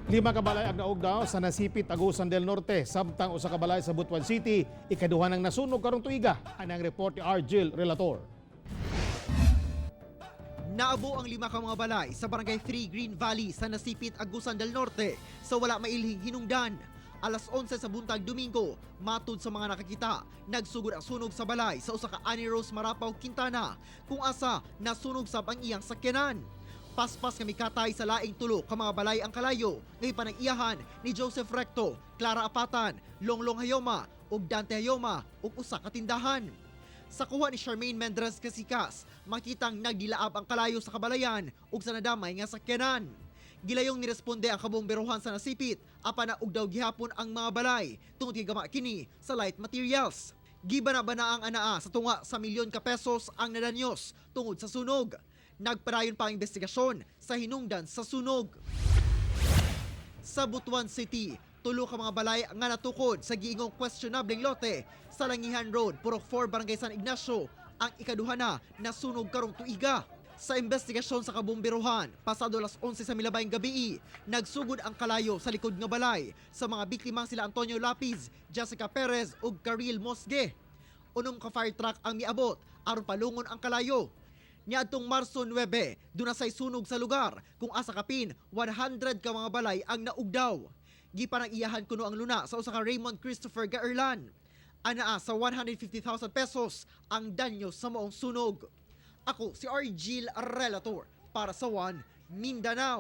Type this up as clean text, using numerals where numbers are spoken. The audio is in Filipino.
5 ka balay ang naugdaw sa nasipit Agusan del Norte, samtang usa ka balay sa Butuan City, ikaduha ng nasunog karong tuiga. Anang report ni Argel Relator. Naabo ang 5 ka mga balay sa Barangay 3 Green Valley sa nasipit Agusan del Norte sa wala mailhing hinungdan. Alas 11 sa buntag Domingo, matud sa mga nakakita, nagsugod ang sunog sa balay sa usa ka Annie Rose Marapaw, Quintana, kung asa nasunog sab ang iyang sakyanan. Paspas kami katay sa laing tulo ka mga balay ang kalayo, ngay panag-iyahan ni Joseph Recto, Clara Apatan, Longlong Hayoma, ug Dante Hayoma, ug usa ka tindahan. Sa kuha ni Charmaine Mendres Kasikas, makitang nagdilaab ang kalayo sa kabalayan ug sa nadamay nga sakyanan. Gilayong niresponde ang kabomberohan sa nasipit, apan na ugdaw gihapon ang mga balay tungod kay gama kini sa light materials. Gibana-bana ang anaa sa tunga sa milyon ka pesos ang nadanyos tungod sa sunog. Nagpadayon pa ang investigasyon sa hinungdan sa sunog. Sa Butuan City, tulo ka mga balay nga natukod sa giingong questionableng lote sa Langihan Road, Purok 4, Barangay San Ignacio, ang ikaduha na nasunog karong tuiga. Sa investigasyon sa kabomberohan, pasado alas 11 sa milabayng gabi, nagsugod ang kalayo sa likod nga balay sa mga biktimang sila Antonio Lapiz, Jessica Perez ug Karil Mosge. Unom ka fire truck ang miabot aron palungon ang kalayo. Niadtong Marso 9, dunasay sunog sa lugar kung asa kapin 100 ka mga balay ang naugdaw. Gipanag-iyahan kuno ang luna sa usa ka Raymond Christopher Gaerlan. Anaa sa 150,000 pesos ang danyo sa maong sunog. Ako si Argel Relator para sa One Mindanao.